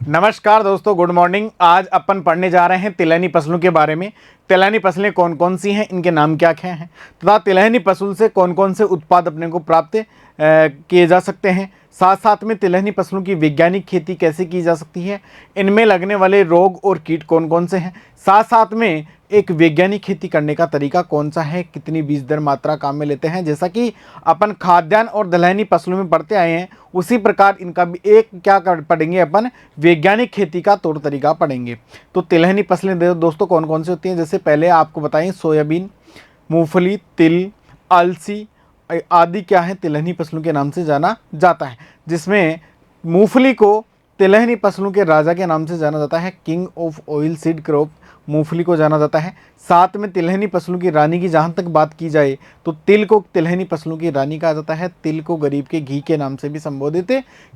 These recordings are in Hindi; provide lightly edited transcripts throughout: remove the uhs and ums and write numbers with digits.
नमस्कार दोस्तों, गुड मॉर्निंग। आज अपन पढ़ने जा रहे हैं तिलहनी फसलों के बारे में। तिलहनी फसलें कौन कौन सी हैं, इनके नाम क्या क्या हैं तथा तिलहनी फसल से कौन कौन से उत्पाद अपने को प्राप्त किए जा सकते हैं। साथ साथ में तिलहनी फसलों की वैज्ञानिक खेती कैसे की जा सकती है, इनमें लगने वाले रोग और कीट कौन कौन से हैं। साथ साथ में एक वैज्ञानिक खेती करने का तरीका कौन सा है, कितनी बीज दर मात्रा काम में लेते हैं। जैसा कि अपन खाद्यान्न और दलहनी फसलों में पढ़ते आए हैं, उसी प्रकार इनका भी एक क्या कर पढ़ेंगे, अपन वैज्ञानिक खेती का तौर तरीका पढ़ेंगे। तो तिलहनी फसलें दोस्तों कौन कौन सी होती हैं, जैसे पहले आपको बताएं सोयाबीन, मूंगफली, तिल, अलसी आदि क्या है, तिलहनी फसलों के नाम से जाना जाता है। जिसमें मूंगफली को तिलहनी फसलों के राजा के नाम से जाना जाता है, king of oil seed crop मूंगफली को जाना जाता है। साथ में तिलहनी फसलों की रानी की जहाँ तक बात की जाए तो तिल को तिलहनी फसलों की रानी कहा जाता है। तिल को गरीब के घी के नाम से भी संबोधित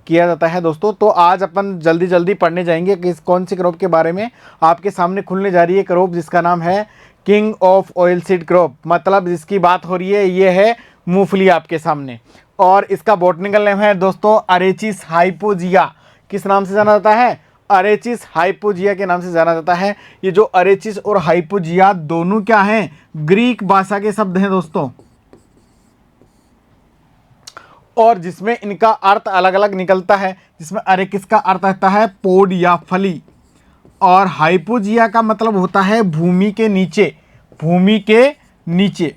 किया जाता है दोस्तों। तो आज अपन जल्दी जल्दी पढ़ने जाएंगे कि कौन सी क्रॉप के बारे में। आपके सामने खुलने जा रही है क्रॉप जिसका नाम है king of oil seed crop, मतलब जिसकी बात हो रही है ये है मूंगफली आपके सामने। और इसका बॉटनिकल नेम है दोस्तों अरेचिस हाइपोजिया। किस नाम से जाना जाता है? अरेचिस हाइपोजिया के नाम से जाना जाता है। ये जो अरेचिस और हाइपोजिया दोनों क्या हैं, ग्रीक भाषा के शब्द हैं दोस्तों, और जिसमें इनका अर्थ अलग अलग निकलता है। जिसमें अरेचिस का अर्थ आता है पोड या फली, और हाइपोजिया का मतलब होता है भूमि के नीचे, भूमि के नीचे।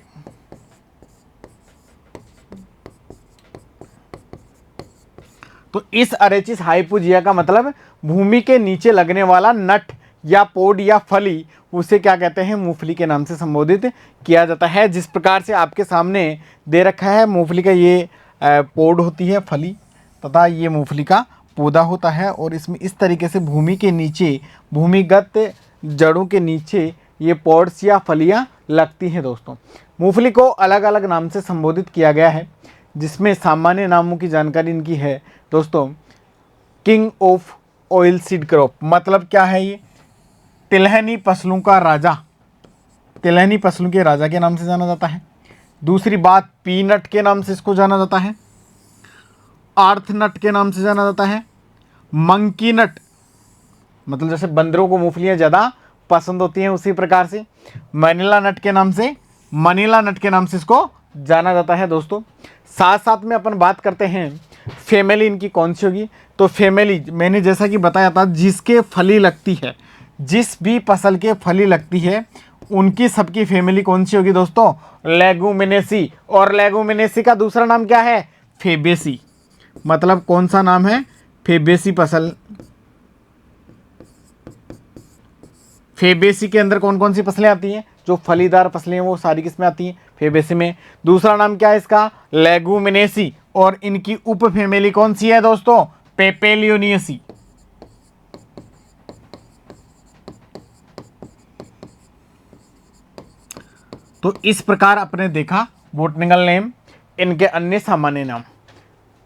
तो इस अरेचिस हाइपोजिया का मतलब भूमि के नीचे लगने वाला नट या पोड या फली, उसे क्या कहते हैं, मूंगफली के नाम से संबोधित किया जाता है। जिस प्रकार से आपके सामने दे रखा है, मूंगफली का ये पोड होती है फली, तथा ये मूंगफली का पौधा होता है। और इसमें इस तरीके से भूमि के नीचे, भूमिगत जड़ों के नीचे ये पॉड्स या फलियाँ लगती हैं दोस्तों। मूंगफली को अलग अलग नाम से संबोधित किया गया है, जिसमें सामान्य नामों की जानकारी इनकी है दोस्तों। King of oil seed crop मतलब क्या है, ये तिलहनी फसलों का राजा, तिलहनी फसलों के राजा के नाम से जाना जाता है। दूसरी बात, पीनट के नाम से इसको जाना जाता है, अर्थ नट के नाम से जाना जाता है, मंकी नट मतलब जैसे बंदरों को मूंगफलियां ज़्यादा पसंद होती हैं, उसी प्रकार से मनीला नट के नाम से, मनीला नट के नाम से इसको जाना जाता है दोस्तों। साथ साथ में अपन बात करते हैं फैमिली इनकी कौन सी होगी। तो फैमिली मैंने जैसा कि बताया था, जिसके फली लगती है, जिस भी फसल के फली लगती है उनकी सबकी फैमिली कौन सी होगी दोस्तों, लेगुमिनेसी। और लेगुमिनेसी का दूसरा नाम क्या है, फेबेसी। मतलब कौन सा नाम है, फेबेसी फसल। फेबेसी के अंदर कौन कौन सी फसलें आती हैं, जो फलीदार फसलें हैं वो सारी किसमें आती हैं, फेबेसी में। दूसरा नाम क्या है इसका, लेगुमिनेसी। और इनकी उप फैमिली कौन सी है दोस्तों, पेपेलियोनियसी। तो इस प्रकार आपने देखा बॉटनिकल नेम, इनके अन्य सामान्य नाम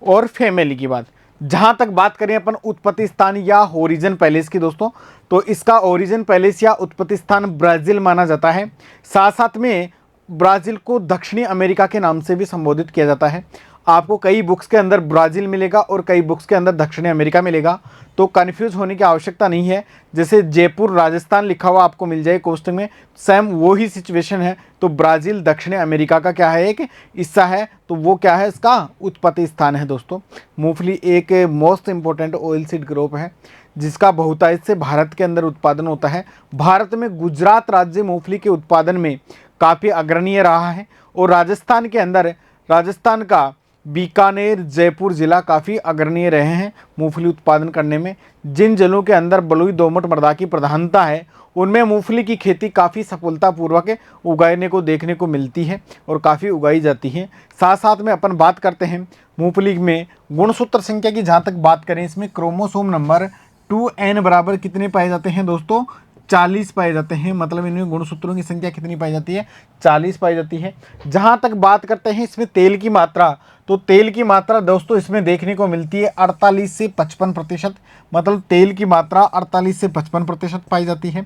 और फैमिली की बात। जहां तक बात करें अपन उत्पत्ति स्थान या ओरिजिन पैलेस की दोस्तों, तो इसका ओरिजिन पैलेस या उत्पत्ति स्थान ब्राज़ील माना जाता है। साथ साथ में ब्राज़ील को दक्षिणी अमेरिका के नाम से भी संबोधित किया जाता है। आपको कई बुक्स के अंदर ब्राज़ील मिलेगा और कई बुक्स के अंदर दक्षिणी अमेरिका मिलेगा, तो कन्फ्यूज़ होने की आवश्यकता नहीं है। जैसे जयपुर राजस्थान लिखा हुआ आपको मिल जाए कोष्टक में, सेम वो ही सिचुएशन है। तो ब्राज़ील दक्षिणी अमेरिका का क्या है, एक हिस्सा है, तो वो क्या है, इसका उत्पत्ति स्थान है दोस्तों। मूंगफली एक most important oil seed crop है, जिसका बहुतायत से भारत के अंदर उत्पादन होता है। भारत में गुजरात राज्य मूंगफली के उत्पादन में काफ़ी अग्रणीय रहा है, और राजस्थान के अंदर राजस्थान का बीकानेर, जयपुर जिला काफ़ी अग्रणीय रहे हैं मूंगफली उत्पादन करने में। जिन जिलों के अंदर बलुई दोमट मृदा की प्रधानता है, उनमें मूंगफली की खेती काफ़ी सफलतापूर्वक उगाने को देखने को मिलती है और काफ़ी उगाई जाती है। साथ साथ में अपन बात करते हैं मूंगफली में गुणसूत्र संख्या की। जहाँ तक बात करें, इसमें क्रोमोसोम नंबर 2n बराबर कितने पाए जाते हैं दोस्तों, 40 पाए जाते हैं। मतलब इनमें गुणसूत्रों की संख्या कितनी पाई जाती है, 40 पाई जाती है। जहाँ तक बात करते हैं इसमें तेल की मात्रा, तो तेल की मात्रा दोस्तों इसमें देखने को मिलती है 48 से 55%। मतलब तेल की मात्रा 48 से 55% पाई जाती है।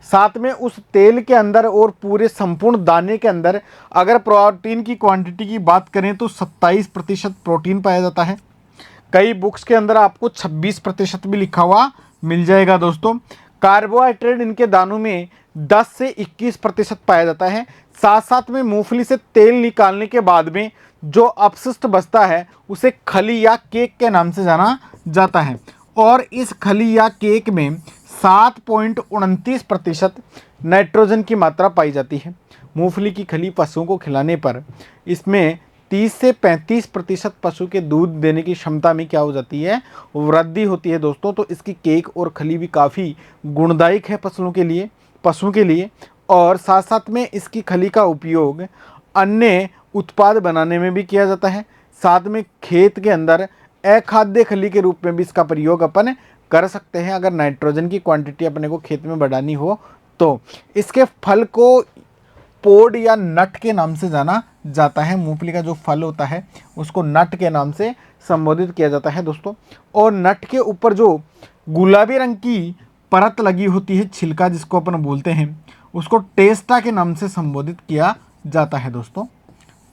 साथ में उस तेल के अंदर और पूरे संपूर्ण दाने के अंदर अगर प्रोटीन की क्वांटिटी की बात करें तो 27% प्रोटीन पाया जाता है। कई बुक्स के अंदर आपको 26% भी लिखा हुआ मिल जाएगा दोस्तों। कार्बोहाइड्रेट इनके दानों में 10 से 21% पाया जाता है। साथ साथ में मूंगफली से तेल निकालने के बाद में जो अपशिष्ट बचता है उसे खली या केक के नाम से जाना जाता है। और इस खली या केक में 7.29% नाइट्रोजन की मात्रा पाई जाती है। मूंगफली की खली पशुओं को खिलाने पर इसमें 30 से 35% पशु के दूध देने की क्षमता में क्या हो जाती है, वृद्धि होती है दोस्तों। तो इसकी केक और खली भी काफ़ी गुणदायक है पशुओं के लिए। और साथ साथ में इसकी खली का उपयोग अन्य उत्पाद बनाने में भी किया जाता है। साथ में खेत के अंदर अखाद्य खली के रूप में भी इसका प्रयोग अपन कर सकते हैं, अगर नाइट्रोजन की क्वांटिटी अपने को खेत में बढ़ानी हो तो। इसके फल को पोड या नट के नाम से जाना जाता है। मूंगफली का जो फल होता है उसको नट के नाम से संबोधित किया जाता है दोस्तों। और नट के ऊपर जो गुलाबी रंग की परत लगी होती है, छिलका जिसको अपन बोलते हैं, उसको टेस्टा के नाम से संबोधित किया जाता है दोस्तों।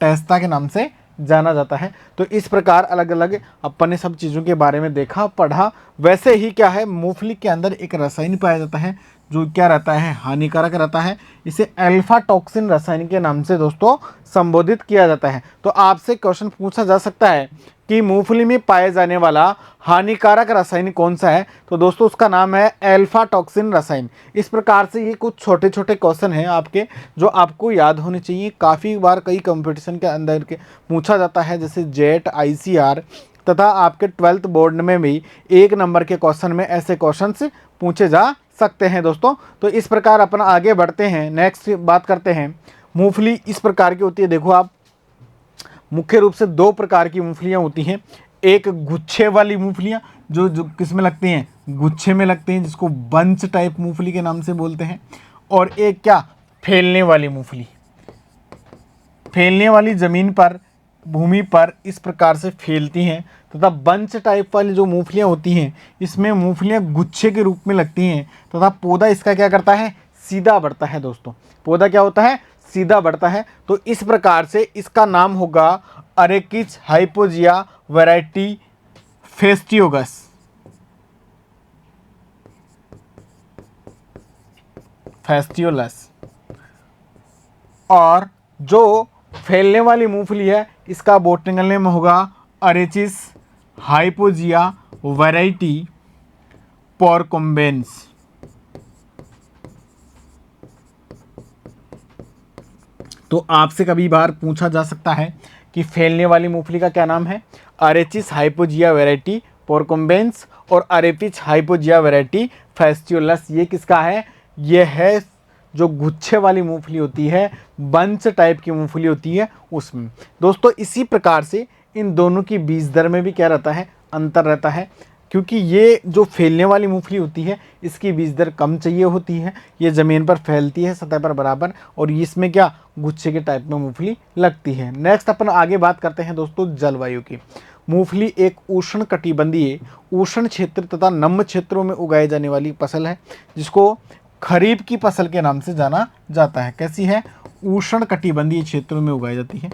टेस्टा के नाम से जाना जाता है। तो इस प्रकार अलग अलग अपन ने सब चीज़ों के बारे में देखा पढ़ा। वैसे ही क्या है, मूंगफली के अंदर एक रसायन पाया जाता है जो क्या रहता है, हानिकारक रहता है। इसे अल्फा टॉक्सिन रसायन के नाम से दोस्तों संबोधित किया जाता है। तो आपसे क्वेश्चन पूछा जा सकता है कि मूंगफली में पाए जाने वाला हानिकारक रसायन कौन सा है, तो दोस्तों उसका नाम है अल्फा टॉक्सिन रसायन। इस प्रकार से ये कुछ छोटे छोटे क्वेश्चन हैं आपके जो आपको याद होने चाहिए। काफ़ी बार कई कंपटीशन के अंदर के पूछा जाता है, जैसे जेट, ICR तथा आपके 12th बोर्ड में भी 1 नंबर के क्वेश्चन में ऐसे क्वेश्चन पूछे जा सकते हैं दोस्तों। तो इस प्रकार अपन आगे बढ़ते हैं, नेक्स्ट बात करते हैं। मूंगफली इस प्रकार की होती है, देखो आप, मुख्य रूप से 2 प्रकार की मूंगफलियां होती हैं। एक गुच्छे वाली मूंगफलियां जो किस में लगती हैं, गुच्छे में लगती हैं, जिसको बंच टाइप मूंगफली के नाम से बोलते हैं। और एक क्या, फैलने वाली मूंगफली। फैलने वाली ज़मीन पर, भूमि पर इस प्रकार से फैलती हैं। तथा बंच टाइप वाली जो मूंगफलियां होती हैं, इसमें मूंगफलियां गुच्छे के रूप में लगती हैं तथा पौधा इसका क्या करता है, सीधा बढ़ता है दोस्तों। पौधा क्या होता है, सीधा बढ़ता है। तो इस प्रकार से इसका नाम होगा अरेकिच हाइपोजिया वैरायटी फेस्टियोगस। फेस्टियोलस। और जो फैलने वाली मूंगफली है इसका बोटनिकल नेम होगा अरेचिस हाइपोजिया वैरायटी पोरकोम्बेंस। तो आपसे कभी बार पूछा जा सकता है कि फैलने वाली मूंगफली का क्या नाम है, अरेचिस हाइपोजिया वैरायटी पोरकोम्बेंस और अरेपिच हाइपोजिया वैरायटी फेस्टियोलस। ये किसका है, ये है जो गुच्छे वाली मूंगफली होती है, बंच टाइप की मूंगफली होती है उसमें दोस्तों। इसी प्रकार से इन दोनों की बीज दर में भी क्या रहता है, अंतर रहता है। क्योंकि ये जो फैलने वाली मूंगफली होती है इसकी बीज दर कम चाहिए होती है, ये ज़मीन पर फैलती है सतह पर बराबर, और इसमें क्या गुच्छे के टाइप में मूंगफली लगती है। नेक्स्ट अपन आगे बात करते हैं दोस्तों जलवायु की। मूंगफली एक उष्ण कटिबंधीय, उष्ण क्षेत्र तथा नम क्षेत्रों में उगाई जाने वाली फसल है, जिसको खरीफ की फसल के नाम से जाना जाता है। कैसी है, उष्ण कटिबंधीय क्षेत्रों में उगाई जाती है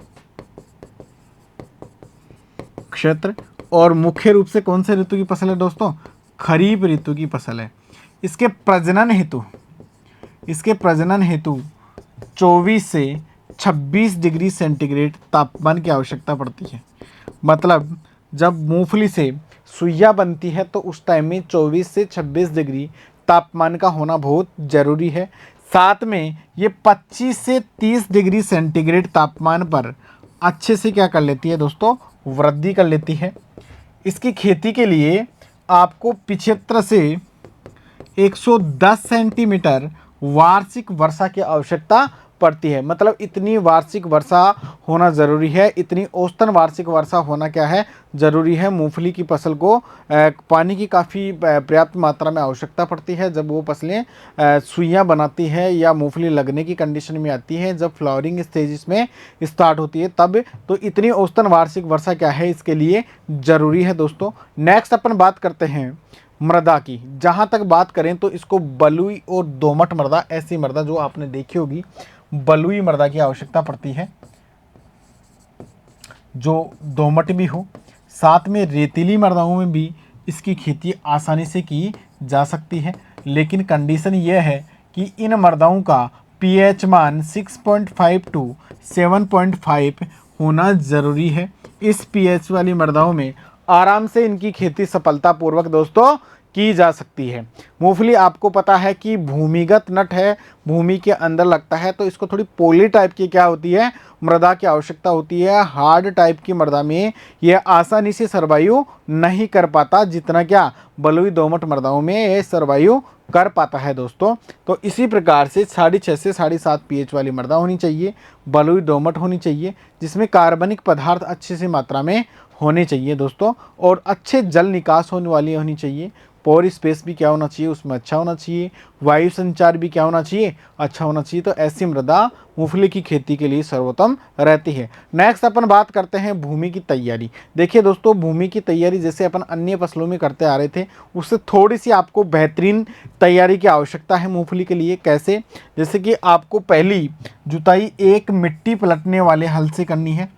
क्षेत्र। और मुख्य रूप से कौन से ऋतु की फसल है दोस्तों, खरीफ ऋतु की फसल है। इसके प्रजनन हेतु 24 से 26 डिग्री सेंटीग्रेड तापमान की आवश्यकता पड़ती है। मतलब जब मूंगफली से सुइया बनती है तो उस टाइम में 24 से 26 डिग्री तापमान का होना बहुत ज़रूरी है। साथ में ये 25 से 30 डिग्री सेंटीग्रेड तापमान पर अच्छे से क्या कर लेती है दोस्तों, वृद्धि कर लेती है। इसकी खेती के लिए आपको 75 से 110 सेंटीमीटर वार्षिक वर्षा की आवश्यकता पड़ती है। मतलब इतनी वार्षिक वर्षा होना ज़रूरी है, इतनी औसतन वार्षिक वर्षा होना क्या है, ज़रूरी है। मूंगफली की फसल को पानी की काफ़ी पर्याप्त मात्रा में आवश्यकता पड़ती है जब वो फसलें सुइयाँ बनाती है या मूंगफली लगने की कंडीशन में आती है, जब फ्लावरिंग स्टेज में स्टार्ट होती है तब। तो इतनी औसतन वार्षिक वर्षा क्या है इसके लिए ज़रूरी है दोस्तों। नेक्स्ट अपन बात करते हैं मृदा की। जहाँ तक बात करें तो इसको बलुई और दोमट मृदा, ऐसी मृदा जो आपने देखी होगी, बलुई मृदा की आवश्यकता पड़ती है जो दोमट भी हो। साथ में रेतीली मृदाओं में भी इसकी खेती आसानी से की जा सकती है, लेकिन कंडीशन यह है कि इन मृदाओं का पीएच मान 6.5 टू 7.5 होना ज़रूरी है। इस पीएच वाली मृदाओं में आराम से इनकी खेती सफलतापूर्वक दोस्तों की जा सकती है। मूंगफली आपको पता है कि भूमिगत नट है, भूमि के अंदर लगता है, तो इसको थोड़ी पोली टाइप की क्या होती है, मृदा की आवश्यकता होती है। हार्ड टाइप की मृदा में यह आसानी से सर्वाइव नहीं कर पाता, जितना क्या बलुई दोमट मृदाओं में ये सर्वाइव कर पाता है दोस्तों। तो इसी प्रकार से 6.5 से 7.5 पीएच वाली मृदा होनी चाहिए, बलुई दोमट होनी चाहिए, जिसमें कार्बनिक पदार्थ अच्छी सी मात्रा में होने चाहिए दोस्तों, और अच्छे जल निकास होने वाली होनी चाहिए। पोर स्पेस भी क्या होना चाहिए, उसमें अच्छा होना चाहिए। वायु संचार भी क्या होना चाहिए, अच्छा होना चाहिए। तो ऐसी मृदा मूंगफली की खेती के लिए सर्वोत्तम रहती है। नेक्स्ट अपन बात करते हैं भूमि की तैयारी। देखिए दोस्तों, भूमि की तैयारी जैसे अपन अन्य फसलों में करते आ रहे थे, उससे थोड़ी सी आपको बेहतरीन तैयारी की आवश्यकता है मूंगफली के लिए। कैसे? जैसे कि आपको पहली जुताई एक मिट्टी पलटने वाले हल से करनी है।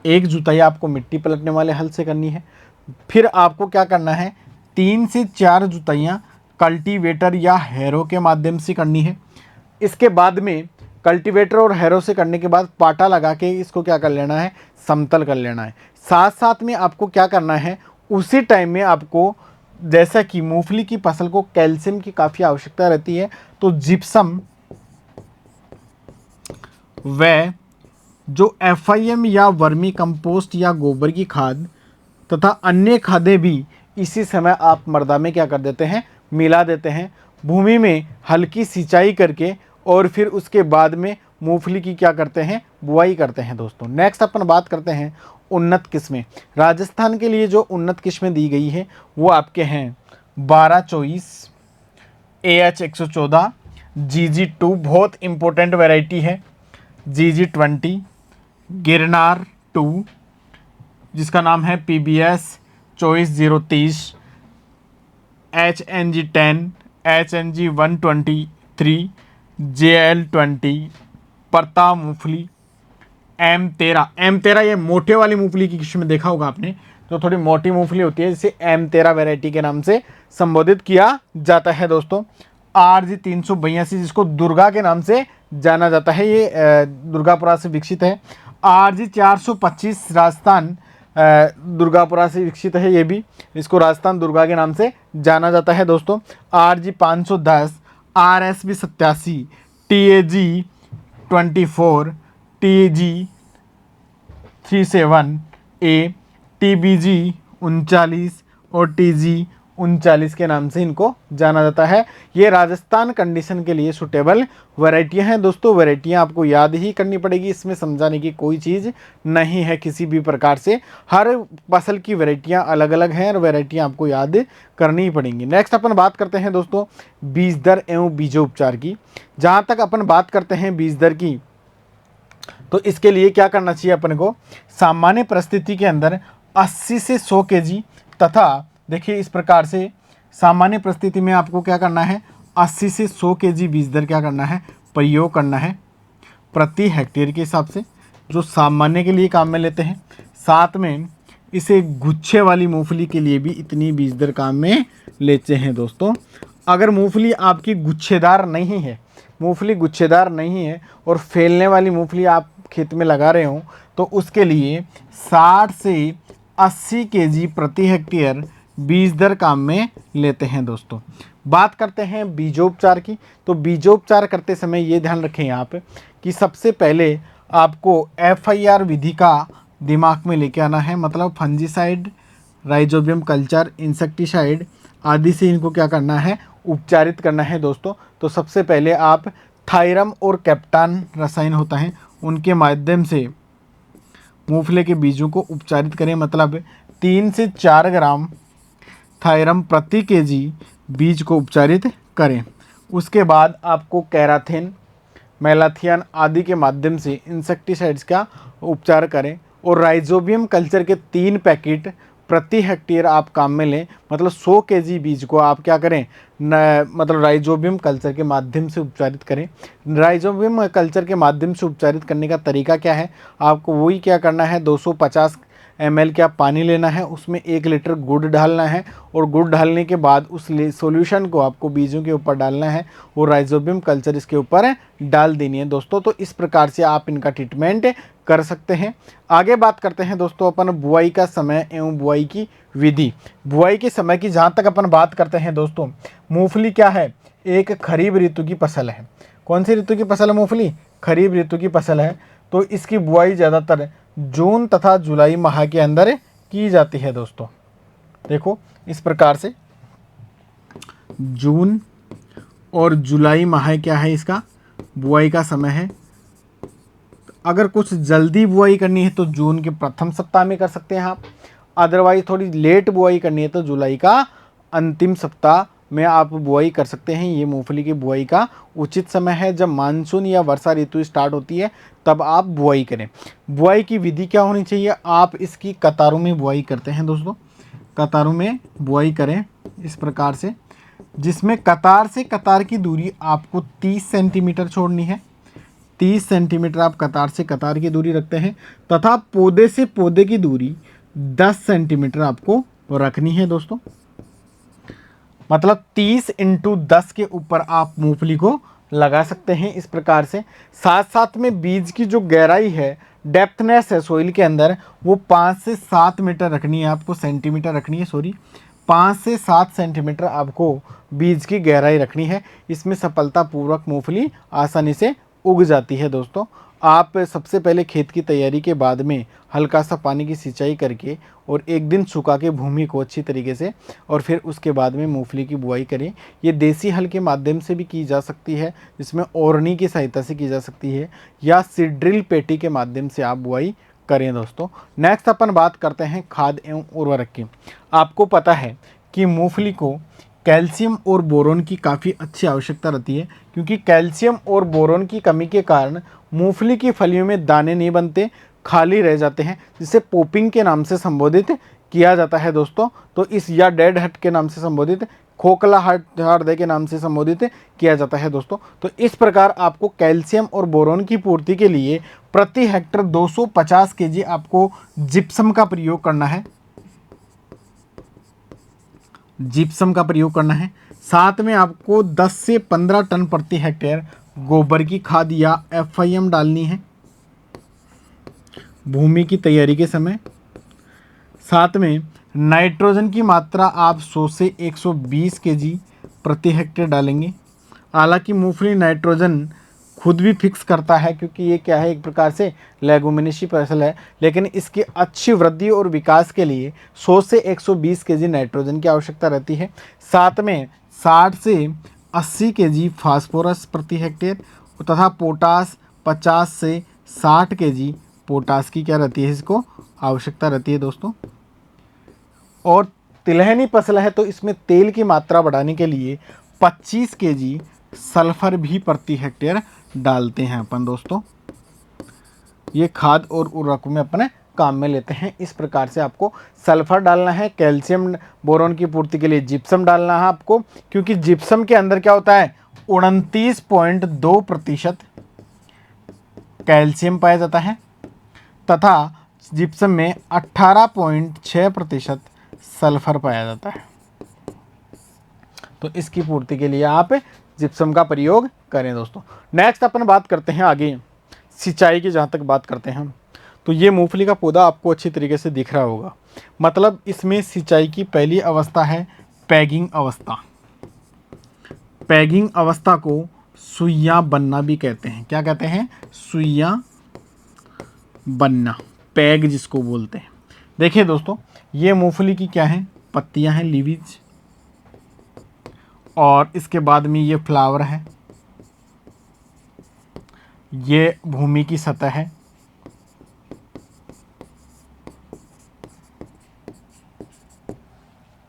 एक जुताई आपको मिट्टी पलटने वाले हल से करनी है। फिर आपको क्या करना है, 3 से 4 जुताइयाँ कल्टीवेटर या हैरो के माध्यम से करनी है। इसके बाद में कल्टीवेटर और हैरो से करने के बाद पाटा लगा के इसको क्या कर लेना है, समतल कर लेना है। साथ साथ में आपको क्या करना है, उसी टाइम में आपको, जैसा कि मूंगफली की फसल को कैल्शियम की काफ़ी आवश्यकता रहती है, तो जिप्सम व जो FIM या वर्मी कंपोस्ट या गोबर की खाद तथा अन्य खादें भी इसी समय आप मृदा में क्या कर देते हैं, मिला देते हैं। भूमि में हल्की सिंचाई करके और फिर उसके बाद में मूंगफली की क्या करते हैं, बुआई करते हैं दोस्तों। नेक्स्ट अपन बात करते हैं उन्नत किस्में। राजस्थान के लिए जो उन्नत किस्में दी गई है वो आपके हैं 1224, AH 114, GG2 बहुत इंपॉर्टेंट वैरायटी है, GG20, गिरनार 2 जिसका नाम है PBS 24030, HNG10, HNG 123, JL20, परता मूंगफली, M13 ये मोटे वाली मूंगफली की किस्म में देखा होगा आपने, जो थोड़ी मोटी मूंगफली होती है, जिसे M13 वैरायटी के नाम से संबोधित किया जाता है दोस्तों। RG 382 जिसको दुर्गा के नाम से जाना जाता है, ये दुर्गापुरा से विकसित है। RG 425 राजस्थान दुर्गापुरा से विकसित है, ये भी, इसको राजस्थान दुर्गा के नाम से जाना जाता है दोस्तों। RG 510, RSB 87, TAG 24, TG 37A, TBG 39 और TG 39 के नाम से इनको जाना जाता है। ये राजस्थान कंडीशन के लिए सुटेबल वैरायटियां हैं दोस्तों। वैरायटियां आपको याद ही करनी पड़ेगी, इसमें समझाने की कोई चीज़ नहीं है किसी भी प्रकार से। हर फसल की वैरायटियां अलग अलग हैं और वैरायटियां आपको याद करनी ही पड़ेंगी। नेक्स्ट अपन बात करते हैं दोस्तों बीज दर एवं बीजोपचार की। जहाँ तक अपन बात करते हैं बीज दर की, तो इसके लिए क्या करना चाहिए अपन को, सामान्य परिस्थिति के अंदर 80 से 100 kg तथा देखिए इस प्रकार से सामान्य परिस्थिति में आपको क्या करना है, 80 से 100 kg बीज दर क्या करना है, प्रयोग करना है प्रति हेक्टेयर के हिसाब से, जो सामान्य के लिए काम में लेते हैं। साथ में इसे गुच्छे वाली मूंगफली के लिए भी इतनी बीज दर काम में लेते हैं दोस्तों। अगर मूंगफली आपकी गुच्छेदार नहीं है, मूंगफली गुच्छेदार नहीं है और फैलने वाली मूंगफली आप खेत में लगा रहे हो, तो उसके लिए 60 से 80 kg प्रति हेक्टेयर बीज दर काम में लेते हैं दोस्तों। बात करते हैं बीजोपचार की। तो बीजोपचार करते समय ये ध्यान रखें यहाँ पे कि सबसे पहले आपको FIR विधि का दिमाग में लेके आना है, मतलब फंजीसाइड, राइजोबियम कल्चर, इंसेक्टिसाइड आदि से इनको क्या करना है, उपचारित करना है दोस्तों। तो सबसे पहले आप थायरम और कैप्टान रसायन होता है, उनके माध्यम से मूंगफली के बीजों को उपचारित करें, मतलब 3 से 4 ग्राम थायरम प्रति kg बीज को उपचारित करें। उसके बाद आपको कैराथिन, मैलाथियन आदि के माध्यम से इंसेक्टिसाइड्स का उपचार करें और राइजोबियम कल्चर के 3 पैकेट प्रति हेक्टेयर आप काम में लें, मतलब 100 केजी बीज को आप क्या करें मतलब राइजोबियम कल्चर के माध्यम से उपचारित करें। राइजोबियम कल्चर के माध्यम से उपचारित करने का तरीका क्या है, आपको वही क्या करना है, 250 ml का पानी लेना है, उसमें 1 लीटर गुड़ डालना है और गुड़ डालने के बाद उस सॉल्यूशन को आपको बीजों के ऊपर डालना है और राइजोबियम कल्चर इसके ऊपर डाल देनी है दोस्तों। तो इस प्रकार से आप इनका ट्रीटमेंट कर सकते हैं। आगे बात करते हैं दोस्तों अपन बुआई का समय एवं बुआई की विधि। बुआई के समय की जहाँ तक अपन बात करते हैं दोस्तों, मूंगफली क्या है, एक खरीफ ऋतु की फसल है। कौन सी ऋतु की फसल है मूंगफली, खरीफ ऋतु की फसल है। तो इसकी बुआई ज़्यादातर जून तथा जुलाई माह के अंदर की जाती है दोस्तों। देखो इस प्रकार से जून और जुलाई माह क्या है, इसका बुआई का समय है। अगर कुछ जल्दी बुआई करनी है तो जून के प्रथम सप्ताह में कर सकते हैं आप, अदरवाइज थोड़ी लेट बुआई करनी है तो जुलाई का अंतिम सप्ताह में आप बुआई कर सकते हैं। ये मूंगफली की बुआई का उचित समय है। जब मानसून या वर्षा ऋतु स्टार्ट होती है तब आप बुआई करें। बुआई की विधि क्या होनी चाहिए, आप इसकी कतारों में बुआई करते हैं दोस्तों, कतारों में बुआई करें इस प्रकार से, जिसमें कतार से कतार की दूरी आपको 30 सेंटीमीटर छोड़नी है। 30 सेंटीमीटर आप कतार से कतार की दूरी रखते हैं तथा पौधे से पौधे की दूरी 10 सेंटीमीटर आपको रखनी है दोस्तों। मतलब 30 × 10 के ऊपर आप मूंगफली को लगा सकते हैं इस प्रकार से। साथ साथ में बीज की जो गहराई है, डेप्थनेस है सोइल के अंदर, वो 5 से 7 मीटर रखनी है आपको, सेंटीमीटर रखनी है, सॉरी 5 से 7 सेंटीमीटर आपको बीज की गहराई रखनी है। इसमें सफलतापूर्वक मूंगफली आसानी से उग जाती है दोस्तों। आप सबसे पहले खेत की तैयारी के बाद में हल्का सा पानी की सिंचाई करके और एक दिन सुखा के भूमि को अच्छी तरीके से, और फिर उसके बाद में मूंगफली की बुआई करें। ये देसी हल के माध्यम से भी की जा सकती है, जिसमें ओरनी की सहायता से की जा सकती है, या सीड्रिल पेटी के माध्यम से आप बुआई करें दोस्तों। नेक्स्ट अपन बात करते हैं खाद एवं उर्वरक की। आपको पता है कि मूंगफली को कैल्शियम और बोरोन की काफ़ी अच्छी आवश्यकता रहती है, क्योंकि कैल्शियम और बोरोन की कमी के कारण मूंगफली की फलियों में दाने नहीं बनते, खाली रह जाते हैं, जिसे पॉपिंग के नाम से संबोधित किया जाता है दोस्तों। तो इस या डेड हट के नाम से संबोधित, खोखला हृदय के नाम से संबोधित किया जाता है दोस्तों। तो इस प्रकार आपको कैल्शियम और बोरोन की पूर्ति के लिए प्रति हेक्टर 250 केजी आपको जिप्सम का प्रयोग करना है, जिप्सम का प्रयोग करना है। साथ में आपको 10 से 15 टन प्रति हेक्टेयर गोबर की खाद या FIM डालनी है भूमि की तैयारी के समय। साथ में नाइट्रोजन की मात्रा आप 100 से 120 केजी प्रति हेक्टेयर डालेंगे। हालांकि मूंगफली नाइट्रोजन खुद भी फिक्स करता है, क्योंकि ये क्या है, एक प्रकार से लेगुमिनेसी फसल है, लेकिन इसकी अच्छी वृद्धि और विकास के लिए 100 से 120 केजी नाइट्रोजन की आवश्यकता रहती है। साथ में 60 से 80 केजी फास्फोरस प्रति हेक्टेयर तथा पोटास 50 से 60 केजी पोटास की क्या रहती है, इसको आवश्यकता रहती है दोस्तों। और तिलहनी फसल है तो इसमें तेल की मात्रा बढ़ाने के लिए 25 केजी सल्फर भी प्रति हेक्टेयर डालते हैं अपन दोस्तों। ये खाद और उर्वरकों में अपने काम में लेते हैं। इस प्रकार से आपको सल्फर डालना है, कैल्शियम बोरोन की पूर्ति के लिए जिप्सम डालना है आपको, क्योंकि जिप्सम के अंदर क्या होता है, 29.2% कैल्शियम पाया जाता है तथा जिप्सम में 18.6% सल्फर पाया जाता है। तो इसकी पूर्ति के लिए आप जिप्सम का प्रयोग करें दोस्तों। नेक्स्ट अपन बात करते हैं आगे सिंचाई की। जहाँ तक बात करते हैं तो ये मूंगफली का पौधा आपको अच्छी तरीके से दिख रहा होगा। मतलब इसमें सिंचाई की पहली अवस्था है पैगिंग अवस्था। पैगिंग अवस्था को सुइयां बनना भी कहते हैं। क्या कहते हैं, सुइयां बनना, पैग जिसको बोलते हैं। देखिए दोस्तों, ये मूंगफली की क्या है, पत्तियां हैं, लीवीज, और इसके बाद में ये फ्लावर है, ये भूमि की सतह है,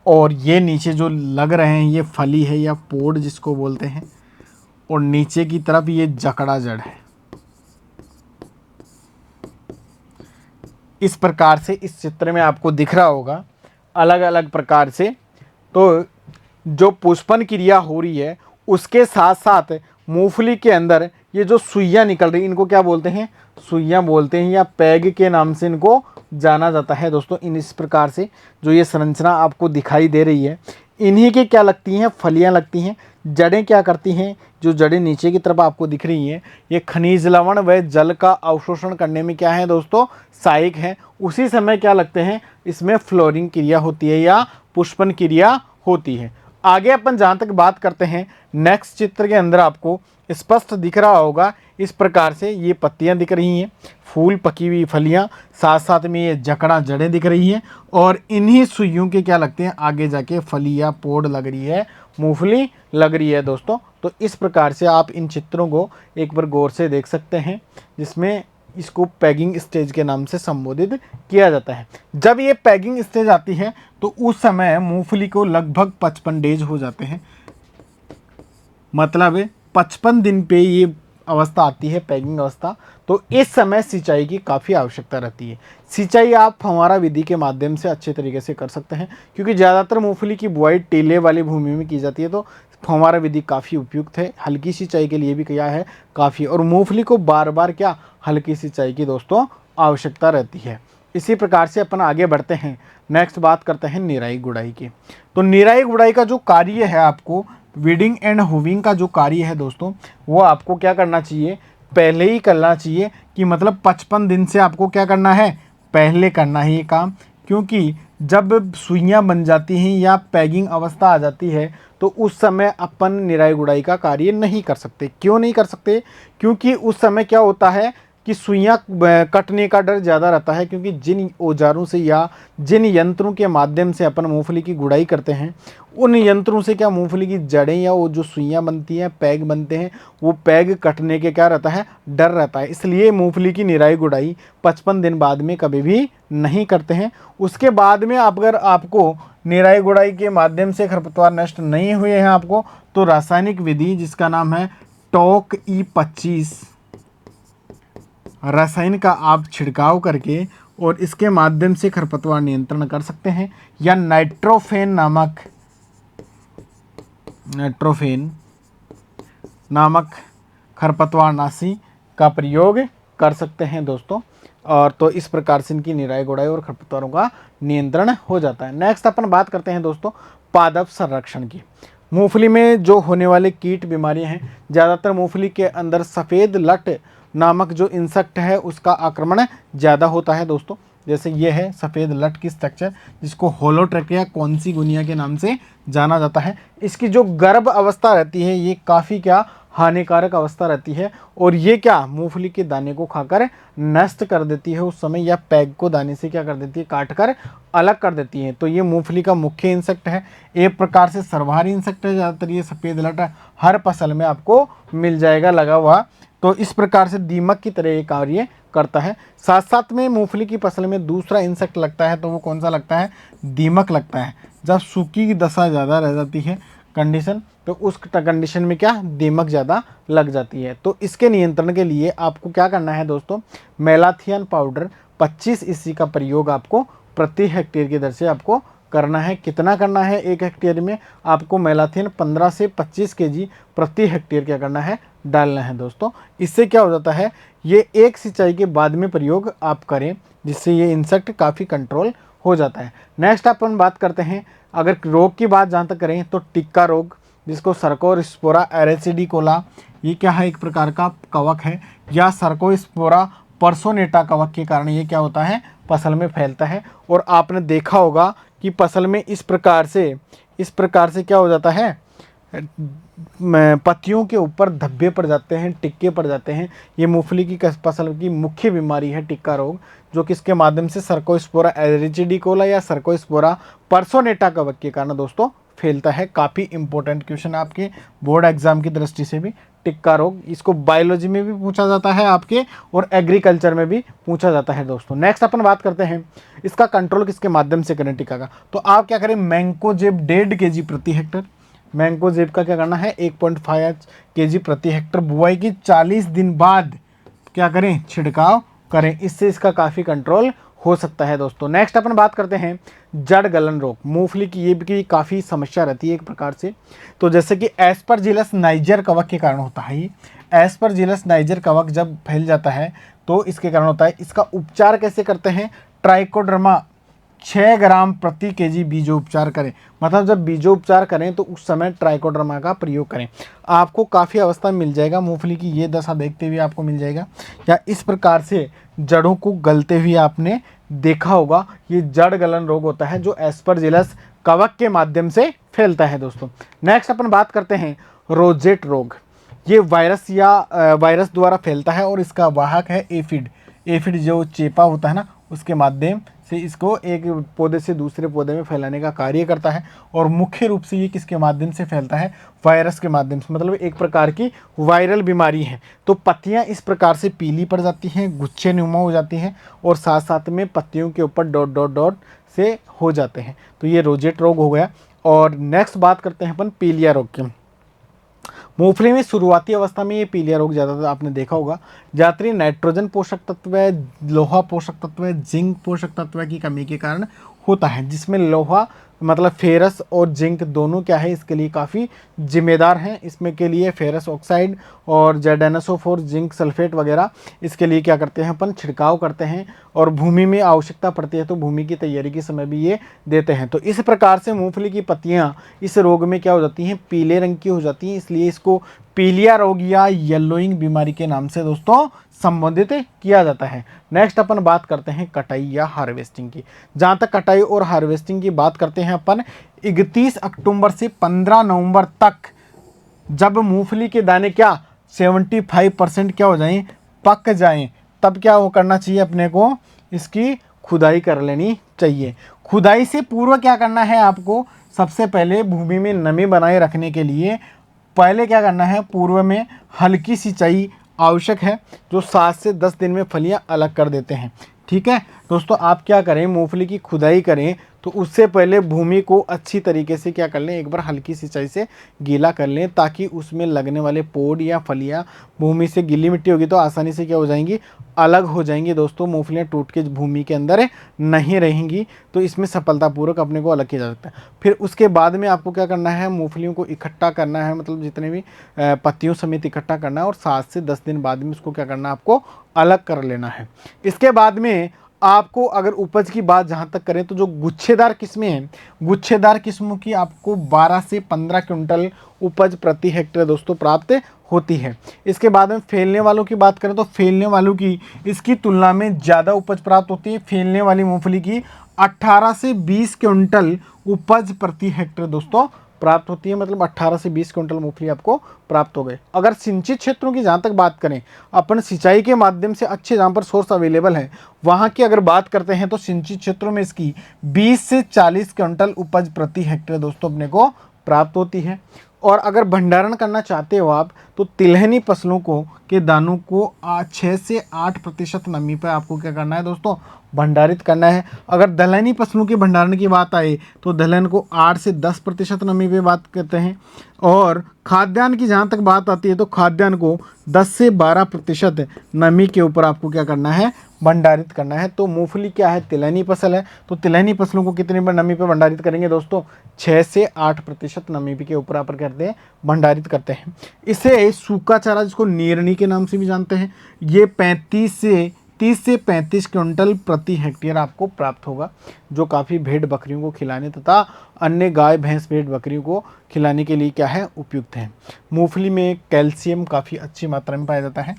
और ये नीचे जो लग रहे हैं ये फली है या पोड जिसको बोलते हैं, और नीचे की तरफ ये जकड़ा जड़ है। इस प्रकार से इस चित्र में आपको दिख रहा होगा अलग अलग प्रकार से। तो जो पुष्पन क्रिया हो रही है उसके साथ साथ मूंगफली के अंदर ये जो सुइयां निकल रही, इनको क्या बोलते हैं, सुइयां बोलते हैं, या पैग के नाम से इनको जाना जाता है दोस्तों। इस प्रकार से जो ये संरचना आपको दिखाई दे रही है, इन्हीं की क्या लगती हैं, फलियां लगती हैं। जड़ें क्या करती हैं, जो जड़ें नीचे की तरफ आपको दिख रही हैं, ये खनिज लवण व जल का अवशोषण करने में क्या है दोस्तों, सहायक है। उसी समय क्या लगते हैं, इसमें फ्लोरिंग क्रिया होती है या पुष्पन क्रिया होती है। आगे अपन जहाँ तक बात करते हैं, नेक्स्ट चित्र के अंदर आपको स्पष्ट दिख रहा होगा, इस प्रकार से ये पत्तियां दिख रही हैं, फूल, पकी हुई फलियां, साथ साथ में ये जकड़ा जड़ें दिख रही हैं, और इन्हीं सुइयों के क्या लगते हैं, आगे जाके फली या पोड़ लग रही है, मूंगफली लग रही है दोस्तों। तो इस प्रकार से आप इन चित्रों को एक बार गौर से देख सकते हैं, जिसमें इसको पैगिंग स्टेज के नाम से संबोधित किया जाता है। जब ये पैगिंग स्टेज आती है तो उस समय मूंगफली को लगभग 55 डेज हो जाते हैं, मतलब 55 दिन पे ये अवस्था आती है, पैगिंग अवस्था। तो इस समय सिंचाई की काफ़ी आवश्यकता रहती है। सिंचाई आप फव्वारा विधि के माध्यम से अच्छे तरीके से कर सकते हैं, क्योंकि ज़्यादातर मूंगफली की बुआई टीले वाली भूमि में की जाती है, तो फव्वारा विधि काफ़ी उपयुक्त है। हल्की सिंचाई के लिए भी क्या है, काफ़ी, और मूंगफली को बार बार क्या, हल्की सिंचाई की दोस्तों आवश्यकता रहती है। इसी प्रकार से अपन आगे बढ़ते हैं, नेक्स्ट बात करते हैं निराई गुड़ाई की। तो निराई गुड़ाई का जो कार्य है, आपको वीडिंग एंड हुविंग का जो कार्य है दोस्तों, वो आपको क्या करना चाहिए, पहले ही करना चाहिए, कि मतलब 55 दिन से आपको क्या करना है, पहले करना है ये काम। क्योंकि जब सुइयां बन जाती हैं या पैगिंग अवस्था आ जाती है, तो उस समय अपन निराई गुड़ाई का कार्य नहीं कर सकते। क्यों नहीं कर सकते, क्योंकि उस समय क्या होता है कि सुइयां कटने का डर ज़्यादा रहता है। क्योंकि जिन औजारों से या जिन यंत्रों के माध्यम से अपन मूंगफली की गुड़ाई करते हैं, उन यंत्रों से क्या मूंगफली की जड़ें या वो जो सुइयां बनती हैं, पैग बनते हैं, वो पैग कटने के क्या रहता है, डर रहता है। इसलिए मूंगफली की निराई गुड़ाई 55 दिन बाद में कभी भी नहीं करते हैं। उसके बाद में अगर आपको निराई गुड़ाई के माध्यम से खरपतवार नष्ट नहीं हुए हैं आपको, तो रासायनिक विधि जिसका नाम है टॉक E25 रसायन का आप छिड़काव करके और इसके माध्यम से खरपतवार नियंत्रण कर सकते हैं, या नाइट्रोफेन नामक खरपतवारनाशी का प्रयोग कर सकते हैं दोस्तों। और तो इस प्रकार से इनकी निराई गुड़ाई और खरपतवारों का नियंत्रण हो जाता है। नेक्स्ट अपन बात करते हैं दोस्तों पादप संरक्षण की। मूंगफली में जो होने वाले कीट बीमारियां हैं, ज़्यादातर मूंगफली के अंदर सफ़ेद लट नामक जो इंसेक्ट है उसका आक्रमण ज़्यादा होता है दोस्तों। जैसे ये है सफ़ेद लट की स्ट्रक्चर, जिसको होलोट्रेकिया कॉन्सिगुनिया के नाम से जाना जाता है। इसकी जो गर्भ अवस्था रहती है, ये काफ़ी क्या, हानिकारक अवस्था रहती है, और ये क्या, मूंगफली के दाने को खाकर नष्ट कर देती है उस समय, या पैग को दाने से क्या कर देती है, काट कर अलग कर देती है। तो ये मूंगफली का मुख्य इंसेक्ट है। एक प्रकार से सर्वहारी इंसेक्ट है, ज़्यादातर ये सफ़ेद लट हर फसल में आपको मिल जाएगा लगा हुआ। तो इस प्रकार से दीमक की तरह ये कार्य करता है। साथ साथ में मूंगफली की फसल में दूसरा इंसेक्ट लगता है, तो वो कौन सा लगता है, दीमक लगता है। जब सूखी की दशा ज़्यादा रह जाती है कंडीशन, तो उस कंडीशन में क्या, दीमक ज़्यादा लग जाती है। तो इसके नियंत्रण के लिए आपको क्या करना है दोस्तों, मेलाथियन पाउडर 25 EC का प्रयोग आपको प्रति हेक्टेयर की दर से आपको करना है। कितना करना है, 1 हेक्टेयर में आपको मेलाथियन 15 से 25 kg प्रति हेक्टेयर क्या करना है, डालना है दोस्तों। इससे क्या हो जाता है, ये एक सिंचाई के बाद में प्रयोग आप करें, जिससे ये इंसेक्ट काफ़ी कंट्रोल हो जाता है। नेक्स्ट अपन बात करते हैं, अगर रोग की बात जहाँ तक करें तो टिक्का रोग, जिसको सर्कोस्पोरा एरेसिडिकोला, ये क्या है, एक प्रकार का कवक है, या सर्कोस्पोरा पर्सोनेटा कवक के कारण ये क्या होता है, फसल में फैलता है। और आपने देखा होगा कि फसल में इस प्रकार से क्या हो जाता है, पत्तियों के ऊपर धब्बे पड़ जाते हैं, टिक्के पड़ जाते हैं। ये मूंगफली की फसल की मुख्य बीमारी है टिक्का रोग, जो किसके माध्यम से सर्कोस्पोरा एरिचिडिकोला या सर्कोस्पोरा पर्सोनेटा कवक के कारण दोस्तों फैलता है। काफ़ी इंपॉर्टेंट क्वेश्चन आपके बोर्ड एग्जाम की दृष्टि से भी, टिक्का रोग, इसको बायोलॉजी में भी पूछा जाता है आपके, और एग्रीकल्चर में भी पूछा जाता है दोस्तों। नेक्स्ट अपन बात करते हैं इसका कंट्रोल किसके माध्यम से करें टिक्का का। तो आप क्या करें, मैंकोजेब 1.5 kg प्रति हेक्टर, मैंकोजेब का क्या करना है, 1.5 kg प्रति हेक्टर बुआई की 40 दिन बाद क्या करें, छिड़काव करें। इससे इसका काफ़ी कंट्रोल हो सकता है दोस्तों। नेक्स्ट अपन बात करते हैं जड़ गलन रोग। मूंगफली की ये भी काफ़ी समस्या रहती है एक प्रकार से। तो जैसे कि एस्परजिलस नाइजर कवक के कारण होता है। ये एस्परजिलस नाइजर कवक जब फैल जाता है तो इसके कारण होता है। इसका उपचार कैसे करते हैं? ट्राइकोडर्मा 6 ग्राम प्रति केजी बीजोपचार करें। मतलब जब बीजोपचार करें तो उस समय ट्राइकोडर्मा का प्रयोग करें। आपको काफ़ी अवस्था में मिल जाएगा, मूंगफली की ये दशा देखते हुए आपको मिल जाएगा, या इस प्रकार से जड़ों को गलते हुए आपने देखा होगा। ये जड़ गलन रोग होता है जो एस्परजिलस कवक के माध्यम से फैलता है दोस्तों। नेक्स्ट अपन बात करते हैं रोजेट रोग। ये वायरस या वायरस द्वारा फैलता है और इसका वाहक है एफिड। एफिड जो चेपा होता है ना, उसके माध्यम से इसको एक पौधे से दूसरे पौधे में फैलाने का कार्य करता है। और मुख्य रूप से ये किसके माध्यम से फैलता है? वायरस के माध्यम से। मतलब एक प्रकार की वायरल बीमारी है। तो पत्तियां इस प्रकार से पीली पड़ जाती हैं, गुच्छे नुमा हो जाती हैं, और साथ साथ में पत्तियों के ऊपर डॉट डॉट डॉट से हो जाते हैं। तो ये रोजेट रोग हो गया। और नेक्स्ट बात करते हैं अपन पीलिया रोग की। मूंगफली में शुरुआती अवस्था में ये पीलिया रोग ज़्यादातर आपने देखा होगा। ज़्यादातर नाइट्रोजन पोषक तत्व है, लोहा पोषक तत्व है, जिंक पोषक तत्व की कमी के कारण होता है, जिसमें लोहा मतलब फेरस और जिंक दोनों क्या है इसके लिए काफ़ी जिम्मेदार हैं। इसमें के लिए फेरस ऑक्साइड और जेडेनसोफोर जिंक सल्फेट वगैरह इसके लिए क्या करते हैं अपन छिड़काव करते हैं। और भूमि में आवश्यकता पड़ती है तो भूमि की तैयारी के समय भी ये देते हैं। तो इस प्रकार से मूंगफली की पत्तियां इस रोग में क्या हो जाती हैं? पीले रंग की हो जाती हैं। इसलिए इसको पीलिया रोग या येलोइंग बीमारी के नाम से दोस्तों संबोधित किया जाता है। नेक्स्ट अपन बात करते हैं कटाई या हार्वेस्टिंग की। जहाँ तक कटाई और हार्वेस्टिंग की बात करते हैं अपन, 31 अक्टूबर से 15 नवंबर तक जब मूंगफली के दाने क्या 75% क्या हो जाएं? पक जाएं, तब क्या वो करना चाहिए अपने को? इसकी खुदाई कर लेनी चाहिए। खुदाई से पूर्व क्या करना है आपको? सबसे पहले भूमि में नमी बनाए रखने के लिए पहले क्या करना है? पूर्व में हल्की सिंचाई आवश्यक है, जो 7 से 10 दिन में फलियां अलग कर देते हैं। ठीक है दोस्तों, आप क्या करें? मूंगफली की खुदाई करें तो उससे पहले भूमि को अच्छी तरीके से क्या कर लें? एक बार हल्की सिंचाई से गीला कर लें, ताकि उसमें लगने वाले पोड या फलियां भूमि से गीली मिट्टी होगी तो आसानी से क्या हो जाएंगी? अलग हो जाएंगी दोस्तों। मूंगफलियां टूट के भूमि के अंदर नहीं रहेंगी। तो इसमें सफलतापूर्वक अपने को अलग किया जा सकता है। फिर उसके बाद में आपको क्या करना है? मूंगफलियों को इकट्ठा करना है, मतलब जितने भी पत्तियों समेत इकट्ठा करना है, और 7 से 10 दिन बाद में उसको क्या करना है? आपको अलग कर लेना है। इसके बाद में आपको अगर उपज की बात जहाँ तक करें तो जो गुच्छेदार किस्में हैं, गुच्छेदार किस्मों की आपको 12 से 15 क्विंटल उपज प्रति हेक्टेयर दोस्तों प्राप्त होती है। इसके बाद में फैलने वालों की बात करें तो फैलने वालों की इसकी तुलना में ज़्यादा उपज प्राप्त होती है। फैलने वाली मूंगफली की 18 से 20 क्विंटल उपज प्रति हेक्टेयर दोस्तों प्राप्त होती है। मतलब 18 से 20 क्विंटल मूंगफली आपको प्राप्त हो गए। अगर सिंचित क्षेत्रों की जहाँ तक बात करें, अपन सिंचाई के माध्यम से अच्छे जहाँ पर सोर्स अवेलेबल है वहाँ की अगर बात करते हैं तो सिंचित क्षेत्रों में इसकी 20 से 40 क्विंटल उपज प्रति हेक्टेयर दोस्तों अपने को प्राप्त होती है। और अगर भंडारण करना चाहते हो आप तो तिलहनी फसलों को के दानों को 6 से 8% नमी पर आपको क्या करना है दोस्तों? भंडारित करना है। अगर दलहनी फसलों के भंडारण की बात आए तो दलहन को 8 से 10% नमी पे बात करते हैं। और खाद्यान्न की जहाँ तक बात आती है तो खाद्यान्न को 10 से 12% नमी के ऊपर आपको क्या करना है? भंडारित करना है। तो मूंगफली क्या है? तिलहनी फसल है। तो तिलहनी फसलों को कितने नमी पे भंडारित करेंगे दोस्तों? 6 से 8% नमी के ऊपर आप करते हैं, भंडारित करते हैं। इसे सूखा चारा जिसको नीरनी के नाम से भी जानते हैं, ये 30 से 35 क्विंटल प्रति हेक्टेयर आपको प्राप्त होगा, जो काफ़ी भेड़ बकरियों को खिलाने तथा अन्य गाय भैंस भेड़ बकरियों को खिलाने के लिए क्या है? उपयुक्त है। मूंगफली में कैल्शियम काफ़ी अच्छी मात्रा में पाया जाता है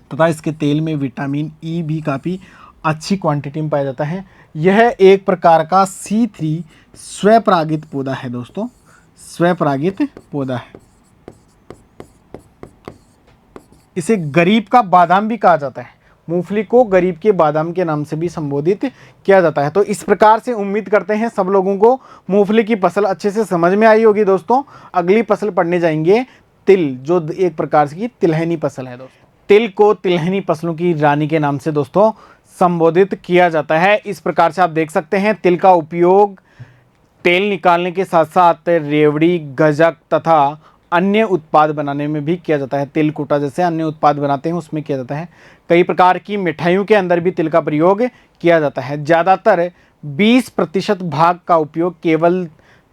तथा इसके तेल में विटामिन ई भी काफ़ी अच्छी क्वांटिटी में पाया जाता है। यह एक प्रकार का C3 स्वपरागित पौधा है दोस्तों, स्वपरागित पौधा है। इसे गरीब का बादाम भी कहा जाता है। मूंगफली को गरीब के बादाम के नाम से भी संबोधित किया जाता है। तो इस प्रकार से उम्मीद करते हैं सब लोगों को मूंगफली की फसल अच्छे से समझ में आई होगी दोस्तों। अगली फसल पढ़ने जाएंगे तिल, जो एक प्रकार की तिलहनी फसल है दोस्तों। तिल को तिलहनी फसलों की रानी के नाम से दोस्तों संबोधित किया जाता है। इस प्रकार से आप देख सकते हैं तिल का उपयोग तेल निकालने के साथ साथ रेवड़ी, गजक तथा अन्य उत्पाद बनाने में भी किया जाता है। तिल कुटा जैसे अन्य उत्पाद बनाते हैं उसमें किया जाता है। कई प्रकार की मिठाइयों के अंदर भी तिल का प्रयोग किया जाता है। ज़्यादातर 20% भाग का उपयोग केवल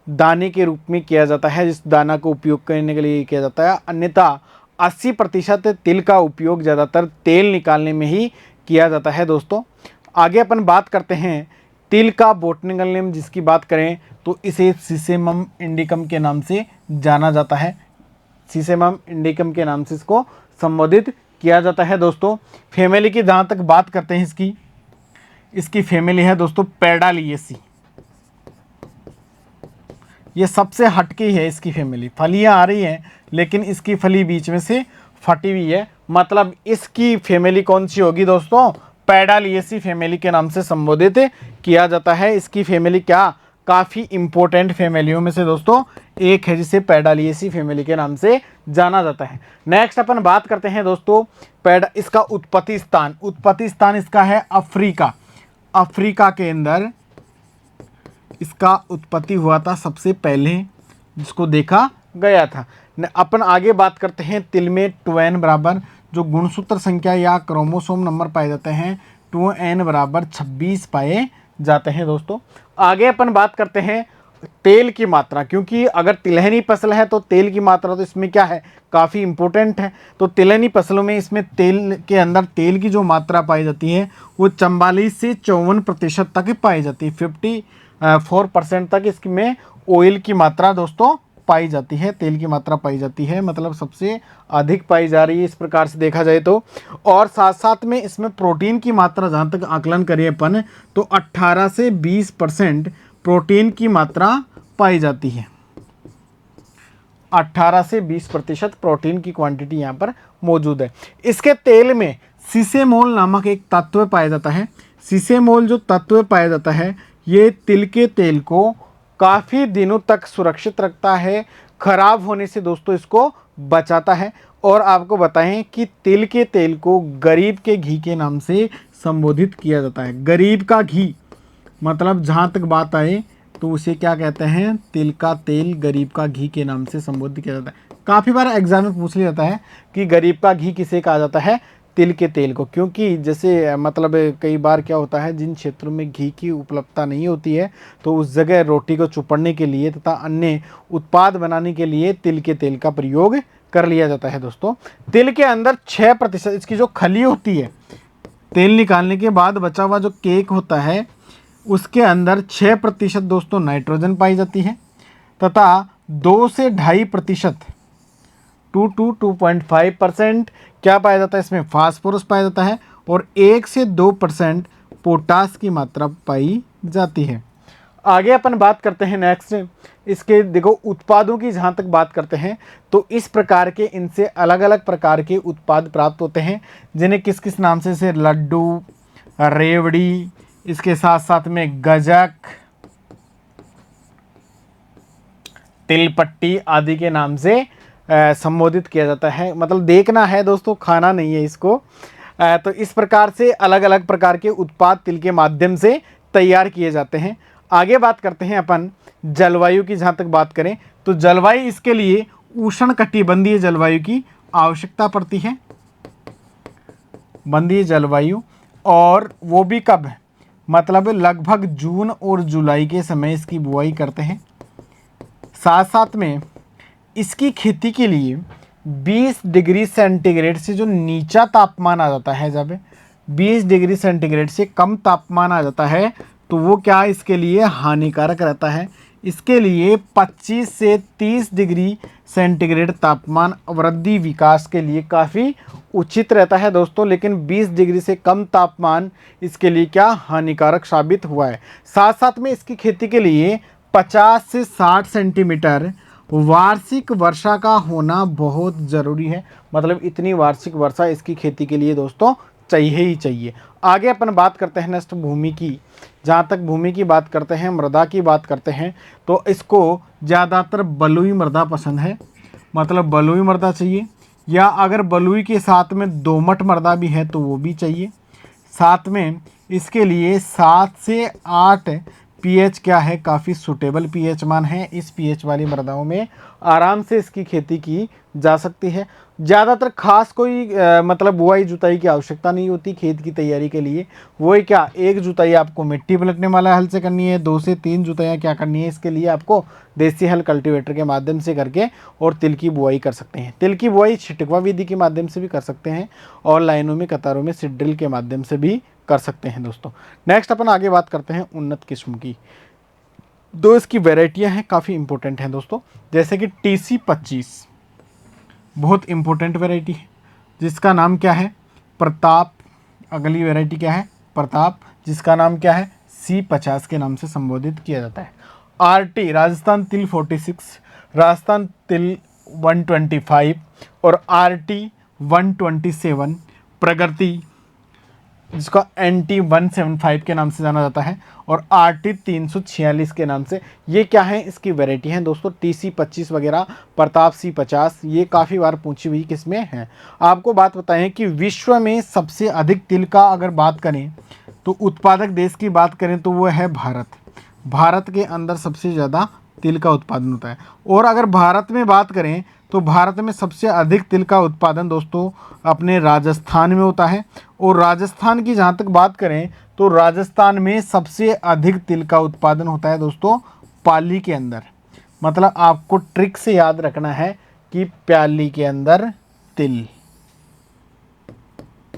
दाने के रूप में किया जाता है, जिस दाना को उपयोग करने के लिए किया जाता है। अन्यथा 80% तिल का उपयोग ज़्यादातर तेल निकालने में ही किया जाता है। दोस्तों आगे अपन बात करते हैं तिल का बॉटनिकल नेम जिसकी बात करें तो इसे सीसेमम इंडिकम के नाम से जाना जाता है। सीसेमम इंडिकम के नाम से इसको संबोधित किया जाता है। दोस्तों फैमिली की जहाँ तक बात करते हैं इसकी फैमिली है दोस्तों पेडालिएसी। ये सबसे हटके है इसकी फैमिली। फलियाँ आ रही हैं लेकिन इसकी फली बीच में से फटी हुई है, मतलब इसकी फैमिली कौन सी होगी दोस्तों? पेडालिएसी फैमिली के नाम से संबोधित किया जाता है। इसकी फैमिली क्या काफ़ी इंपॉर्टेंट फैमिलियों में से दोस्तों एक है, जिसे पेडालिएसी फैमिली के नाम से जाना जाता है। नेक्स्ट अपन बात करते हैं दोस्तों इसका उत्पत्ति स्थान इसका है अफ्रीका। अफ्रीका के अंदर इसका उत्पत्ति हुआ था सबसे पहले, जिसको देखा गया था। अपन आगे बात करते हैं तिल में 2n बराबर जो गुणसूत्र संख्या या क्रोमोसोम नंबर पाए जाते हैं 2n बराबर 26 पाए जाते हैं। दोस्तों आगे अपन बात करते हैं तेल की मात्रा, क्योंकि अगर तिलहनी फसल है तो तेल की मात्रा तो इसमें क्या है काफ़ी इंपॉर्टेंट है। तो तिलहनी फसलों में इसमें तेल के अंदर तेल की जो मात्रा पाई जाती है वो 44 से 54% तक पाई जाती है। 54% तक इसमें ऑयल की मात्रा दोस्तों पाई जाती है, तेल की मात्रा पाई जाती है, मतलब सबसे अधिक पाई जा रही है इस प्रकार से देखा जाए तो। और साथ साथ में इसमें प्रोटीन की मात्रा जहाँ तक आकलन करें अपन तो 18 से 20% प्रोटीन की मात्रा पाई जाती है। 18 से 20% प्रोटीन की क्वांटिटी यहाँ पर मौजूद है। इसके तेल में सीसेमोल नामक एक तत्व पाया जाता है। सीसेमोल जो तत्व पाया जाता है ये तिल के तेल को काफ़ी दिनों तक सुरक्षित रखता है, खराब होने से दोस्तों इसको बचाता है। और आपको बताएं कि तिल के तेल को गरीब के घी के नाम से संबोधित किया जाता है। गरीब का घी मतलब जहाँ तक बात आए तो उसे क्या कहते हैं? तिल का तेल गरीब का घी के नाम से संबोधित किया जाता है। काफ़ी बार एग्जाम में पूछ लिया जाता है कि गरीब का घी किसे कहा जाता है? तिल के तेल को, क्योंकि जैसे मतलब कई बार क्या होता है जिन क्षेत्रों में घी की उपलब्धता नहीं होती है तो उस जगह रोटी को चुपड़ने के लिए तथा अन्य उत्पाद बनाने के लिए तिल के तेल का प्रयोग कर लिया जाता है। दोस्तों तिल के अंदर 6% इसकी जो खली होती है, तेल निकालने के बाद बचा हुआ जो केक होता है उसके अंदर 6% दोस्तों नाइट्रोजन पाई जाती है तथा 2 से 2.5% 2.5% क्या पाया जाता है? इसमें फास्फोरस पाया जाता है और 1 से 2% पोटास की मात्रा पाई जाती है। आगे अपन बात करते हैं नेक्स्ट इसके देखो उत्पादों की। जहाँ तक बात करते हैं तो इस प्रकार के इनसे अलग अलग प्रकार के उत्पाद प्राप्त होते हैं, जिन्हें किस किस नाम से लड्डू, रेवड़ी, इसके साथ साथ में गजक, तिलपट्टी आदि के नाम से संबोधित किया जाता है। मतलब देखना है दोस्तों, खाना नहीं है इसको। तो इस प्रकार से अलग अलग प्रकार के उत्पाद तिल के माध्यम से तैयार किए जाते हैं। आगे बात करते हैं अपन जलवायु की। जहाँ तक बात करें तो जलवायु इसके लिए उष्णकटिबंधीय जलवायु की आवश्यकता पड़ती है। बंधीय जलवायु, और वो भी कब? मतलब लगभग जून और जुलाई के समय इसकी बुआई करते हैं। साथ साथ में इसकी खेती के लिए 20 डिग्री सेंटीग्रेड से जो नीचा तापमान आ जाता है, जब 20 डिग्री सेंटीग्रेड से कम तापमान आ जाता है तो वो क्या इसके लिए हानिकारक रहता है। इसके लिए 25 से 30 डिग्री सेंटीग्रेड तापमान वृद्धि विकास के लिए काफ़ी उचित रहता है दोस्तों, लेकिन 20 डिग्री से कम तापमान इसके लिए क्या हानिकारक साबित हुआ है। साथ साथ में इसकी खेती के लिए 50 से 60 सेंटीमीटर वार्षिक वर्षा का होना बहुत ज़रूरी है। मतलब इतनी वार्षिक वर्षा इसकी खेती के लिए दोस्तों चाहिए ही चाहिए। आगे अपन बात करते हैं नेक्स्ट भूमि की। जहाँ तक भूमि की बात करते हैं, मृदा की बात करते हैं, तो इसको ज़्यादातर बलुई मृदा पसंद है। मतलब बलुई मृदा चाहिए, या अगर बलुई के साथ में दोमट मृदा भी है तो वो भी चाहिए। साथ में इसके लिए 7 से 8 पीएच क्या है, काफ़ी सुटेबल पीएच मान है। इस पीएच वाली मृदाओं में आराम से इसकी खेती की जा सकती है। ज़्यादातर खास कोई मतलब बुआई जुताई की आवश्यकता नहीं होती खेत की तैयारी के लिए। वही क्या, एक जुताई आपको मिट्टी पलटने वाला हल से करनी है, 2 से 3 जुताइयाँ क्या करनी है इसके लिए आपको देसी हल कल्टीवेटर के माध्यम से करके और तिल की बुआई कर सकते हैं। तिल की बुआई छिटकवा विधि के माध्यम से भी कर सकते हैं और लाइनों में कतारों में सीड ड्रिल के माध्यम से भी कर सकते हैं दोस्तों। नेक्स्ट अपन आगे बात करते हैं उन्नत किस्म की। दो इसकी वेराइटियां हैं, काफ़ी इंपॉर्टेंट हैं दोस्तों, जैसे कि TC25 बहुत इंपॉर्टेंट वेराइटी है जिसका नाम क्या है, प्रताप। अगली वेराइटी क्या है, प्रताप, जिसका नाम क्या है, C50 के नाम से संबोधित किया जाता है। RT राजस्थान तिल 46, राजस्थान तिल 125 और RT 127, प्रगति जिसका NT 175 के नाम से जाना जाता है और RT 346 के नाम से। ये क्या है, इसकी वैरायटी है दोस्तों। TC25 वगैरह, प्रताप C50, ये काफ़ी बार पूछी हुई किस्में हैं। आपको बात बताएं कि विश्व में सबसे अधिक तिल का अगर बात करें तो उत्पादक देश की बात करें तो वो है भारत। भारत के अंदर सबसे ज़्यादा तिल का उत्पादन होता है। और अगर भारत में बात करें तो भारत में सबसे अधिक तिल का उत्पादन दोस्तों अपने राजस्थान में होता है। और राजस्थान की जहाँ तक बात करें तो राजस्थान में सबसे अधिक तिल का उत्पादन होता है दोस्तों पाली के अंदर। मतलब आपको ट्रिक से याद रखना है कि प्याली के अंदर तिल,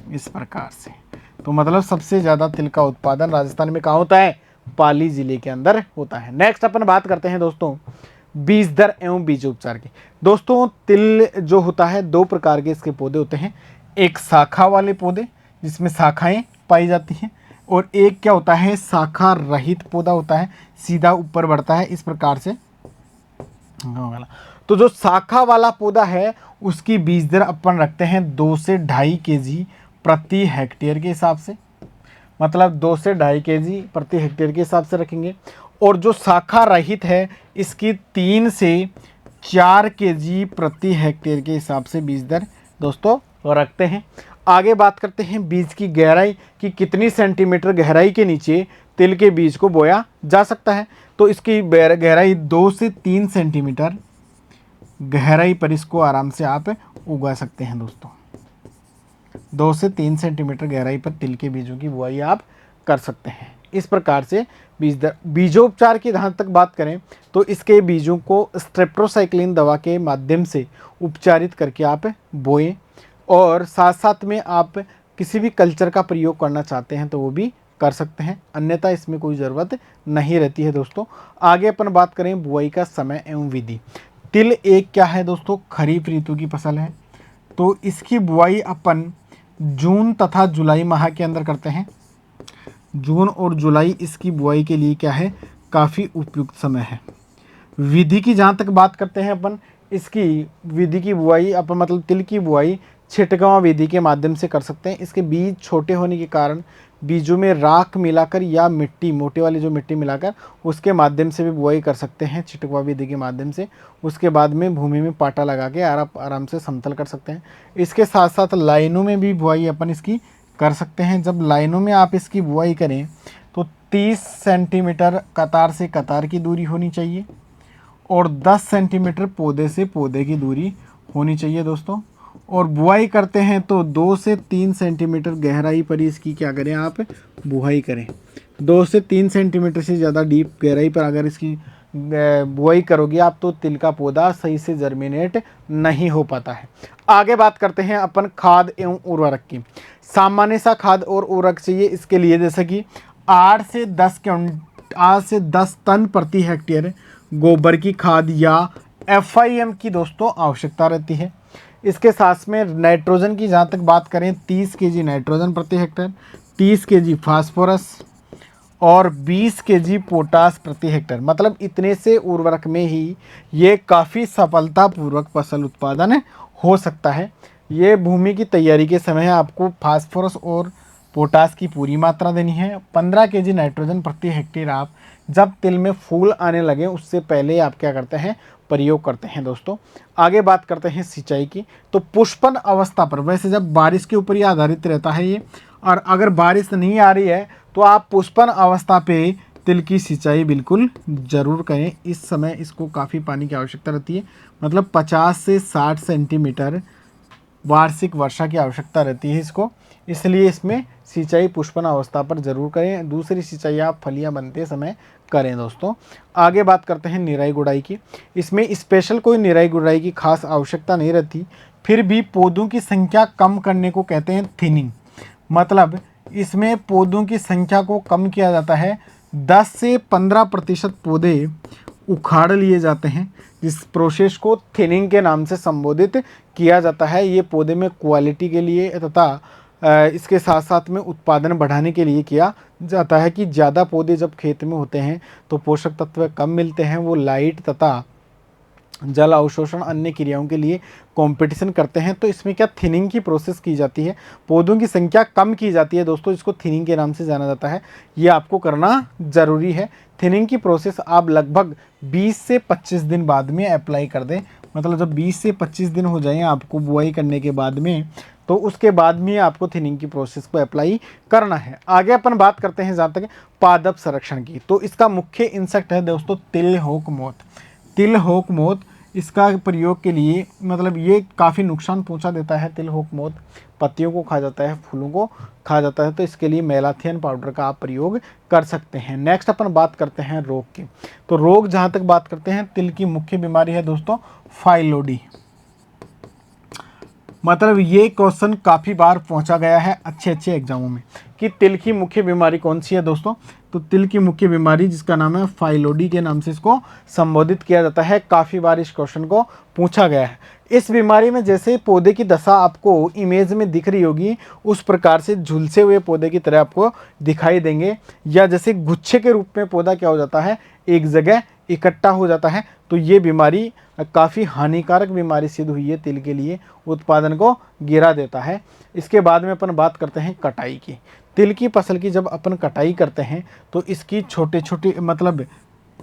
इस प्रकार से। तो मतलब सबसे ज़्यादा तिल का उत्पादन राजस्थान में कहाँ होता है, पाली जिले के अंदर होता है। नेक्स्ट अपन बात करते हैं दोस्तों बीज दर एवं बीज उपचार की। दोस्तों तिल जो होता है 2 प्रकार के इसके पौधे होते हैं, एक शाखा वाले पौधे जिसमें शाखाएं पाई जाती हैं और एक क्या होता है, शाखा रहित पौधा होता है, सीधा ऊपर बढ़ता है इस प्रकार से। तो जो शाखा वाला पौधा है उसकी बीज दर अपन रखते हैं 2 से 2.5 kg प्रति हेक्टेयर के हिसाब से। मतलब 2 से 2.5 kg प्रति हेक्टेयर के हिसाब से रखेंगे। और जो शाखा रहित है इसकी 3 से 4 kg प्रति हेक्टेयर के हिसाब से बीज दर दोस्तों रखते हैं। आगे बात करते हैं बीज की गहराई कि कितनी सेंटीमीटर गहराई के नीचे तिल के बीज को बोया जा सकता है। तो इसकी गहराई 2 से 3 सेंटीमीटर गहराई पर इसको आराम से आप उगा सकते हैं दोस्तों। 2 से 3 सेंटीमीटर गहराई पर तिल के बीजों की बुआई आप कर सकते हैं। इस प्रकार से बीजोपचार की जहाँ तक बात करें तो इसके बीजों को स्ट्रेप्टोसाइक्लिन दवा के माध्यम से उपचारित करके आप बोएं। और साथ साथ में आप किसी भी कल्चर का प्रयोग करना चाहते हैं तो वो भी कर सकते हैं, अन्यथा इसमें कोई ज़रूरत नहीं रहती है दोस्तों। आगे अपन बात करें बुआई का समय एवं विधि। तिल एक क्या है दोस्तों, खरीफ ऋतु की फसल है। तो इसकी बुआई अपन जून तथा जुलाई माह के अंदर करते हैं। जून और जुलाई इसकी बुआई के लिए क्या है, काफ़ी उपयुक्त समय है। विधि की जहाँ तक बात करते हैं अपन, इसकी विधि की बुआई अपन मतलब तिल की बुआई छिटकाव विधि के माध्यम से कर सकते हैं। इसके बीज छोटे होने के कारण बीजों में राख मिलाकर या मिट्टी, मोटे वाली जो मिट्टी मिलाकर उसके माध्यम से भी बुआई कर सकते हैं छिटकाव विधि के माध्यम से। उसके बाद में भूमि में पाटा लगा के आराम से समतल कर सकते हैं। इसके साथ साथ लाइनों में भी बुआई अपन इसकी कर सकते हैं। जब लाइनों में आप इसकी बुआई करें तो 30 सेंटीमीटर कतार से कतार की दूरी होनी चाहिए और 10 सेंटीमीटर पौधे से पौधे की दूरी होनी चाहिए दोस्तों। और बुआई करते हैं तो 2 से 3 सेंटीमीटर गहराई पर इसकी क्या करें, आप बुआई करें। 2 से 3 सेंटीमीटर से ज़्यादा डीप गहराई पर अगर इसकी बुआई करोगे आप तो तिल का पौधा सही से जर्मिनेट नहीं हो पाता है। आगे बात करते हैं अपन खाद एवं उर्वरक की। सामान्य सा खाद और उर्वरक चाहिए इसके लिए, जैसे कि 8 से 10 टन प्रति हेक्टेयर गोबर की खाद या FIM की दोस्तों आवश्यकता रहती है। इसके साथ में नाइट्रोजन की जहाँ तक बात करें 30 kg नाइट्रोजन प्रति हेक्टेयर, 30 kg फास्फोरस और 20 kg पोटास प्रति हेक्टेयर। मतलब इतने से उर्वरक में ही ये काफ़ी सफलतापूर्वक फसल उत्पादन हो सकता है। ये भूमि की तैयारी के समय आपको फास्फोरस और पोटास की पूरी मात्रा देनी है। 15 kg नाइट्रोजन प्रति हेक्टेयर आप जब तिल में फूल आने लगे उससे पहले आप क्या करते हैं, प्रयोग करते हैं दोस्तों। आगे बात करते हैं सिंचाई की। तो पुष्पन अवस्था पर, वैसे जब बारिश के ऊपर ही आधारित रहता है ये, और अगर बारिश नहीं आ रही है तो आप पुष्पन अवस्था पे तिल की सिंचाई बिल्कुल ज़रूर करें। इस समय इसको काफ़ी पानी की आवश्यकता रहती है, मतलब 50 से 60 सेंटीमीटर वार्षिक वर्षा की आवश्यकता रहती है इसको, इसलिए इसमें सिंचाई पुष्पन अवस्था पर जरूर करें। दूसरी सिंचाई आप फलियां बनते समय करें दोस्तों। आगे बात करते हैं निराई गुड़ाई की। इसमें स्पेशल कोई निराई गुड़ाई की खास आवश्यकता नहीं रहती, फिर भी पौधों की संख्या कम करने को कहते हैं थिनिंग। मतलब इसमें पौधों की संख्या को कम किया जाता है, 10 से 15% पौधे उखाड़ लिए जाते हैं, जिस प्रोसेस को थिनिंग के नाम से संबोधित किया जाता है। ये पौधे में क्वालिटी के लिए तथा इसके साथ साथ में उत्पादन बढ़ाने के लिए किया जाता है कि ज़्यादा पौधे जब खेत में होते हैं तो पोषक तत्व कम मिलते हैं, वो लाइट तथा जल अवशोषण अन्य क्रियाओं के लिए कंपटीशन करते हैं। तो इसमें क्या थिनिंग की प्रोसेस की जाती है, पौधों की संख्या कम की जाती है दोस्तों, इसको थिनिंग के नाम से जाना जाता है। ये आपको करना ज़रूरी है। थिनिंग की प्रोसेस आप लगभग 20 से 25 दिन बाद में अप्लाई कर दें, मतलब जब 20 से 25 दिन हो जाएं आपको बुआई करने के बाद में, तो उसके बाद में आपको थिनिंग की प्रोसेस को अप्लाई करना है। आगे अपन बात करते हैं जहाँ तक पादप संरक्षण की, तो इसका मुख्य इंसेक्ट है दोस्तों तिलहोक मोथ। तिलहोक मोथ इसका प्रयोग के लिए, मतलब ये काफ़ी नुकसान पहुंचा देता है। तिलहोक मोथ पत्तियों को खा जाता है, फूलों को खा जाता है, तो इसके लिए मेलाथियन पाउडर का आप प्रयोग कर सकते हैं। नेक्स्ट अपन बात करते हैं रोग की। तो रोग जहाँ तक बात करते हैं, तिल की मुख्य बीमारी है दोस्तों फाइलोडी। मतलब ये क्वेश्चन काफ़ी बार पहुंचा गया है अच्छे एग्जामों में कि तिल की मुख्य बीमारी कौन सी है दोस्तों। तो तिल की मुख्य बीमारी जिसका नाम है फाइलोडी के नाम से इसको संबोधित किया जाता है, काफ़ी बार इस क्वेश्चन को पूछा गया है। इस बीमारी में जैसे पौधे की दशा आपको इमेज में दिख रही होगी, उस प्रकार से झुलसे हुए पौधे की तरह आपको दिखाई देंगे, या जैसे गुच्छे के रूप में पौधा क्या हो जाता है, एक जगह इकट्ठा हो जाता है। तो ये बीमारी काफ़ी हानिकारक बीमारी सिद्ध हुई है तिल के लिए, उत्पादन को गिरा देता है। इसके बाद में अपन बात करते हैं कटाई की। तिल की फसल की जब अपन कटाई करते हैं तो इसकी छोटे छोटे, मतलब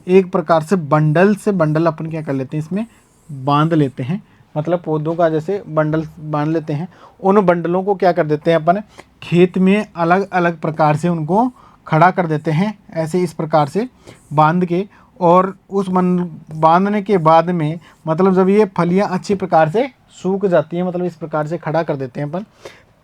एक प्रकार से बंडल अपन क्या कर लेते हैं, इसमें बांध लेते हैं, मतलब पौधों का जैसे बंडल बांध लेते हैं। उन बंडलों को क्या कर देते हैं अपन, खेत में अलग अलग प्रकार से उनको खड़ा कर देते हैं, ऐसे इस प्रकार से बांध के। और उस बांधने के बाद में, मतलब जब ये फलियां अच्छी प्रकार से सूख जाती हैं, मतलब इस प्रकार से खड़ा कर देते हैं अपन,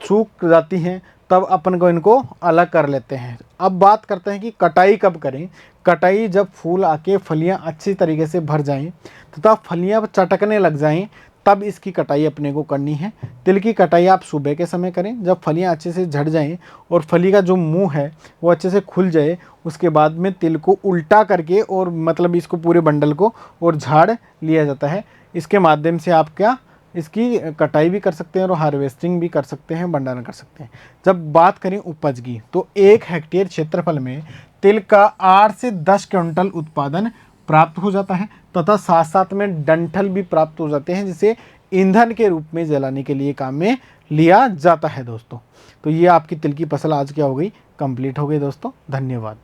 सूख जाती हैं, तब अपन को इनको अलग कर लेते हैं। अब बात करते हैं कि कटाई कब करें। कटाई जब फूल आके फलियां अच्छी तरीके से भर जाएं तथा फलियां चटकने लग जाएं, तब इसकी कटाई अपने को करनी है। तिल की कटाई आप सुबह के समय करें, जब फलियां अच्छे से झड़ जाएं और फली का जो मुंह है वो अच्छे से खुल जाए। उसके बाद में तिल को उल्टा करके, और मतलब इसको पूरे बंडल को और झाड़ लिया जाता है। इसके माध्यम से आप क्या इसकी कटाई भी कर सकते हैं और हार्वेस्टिंग भी कर सकते हैं, भंडारण कर सकते हैं। जब बात करें उपज की, तो 1 हेक्टेयर क्षेत्रफल में तिल का 8 से 10 क्विंटल उत्पादन प्राप्त हो जाता है, तथा साथ साथ में डंठल भी प्राप्त हो जाते हैं, जिसे ईंधन के रूप में जलाने के लिए काम में लिया जाता है दोस्तों। तो ये आपकी तिल की फसल आज क्या हो गई, कंप्लीट हो गई दोस्तों। धन्यवाद।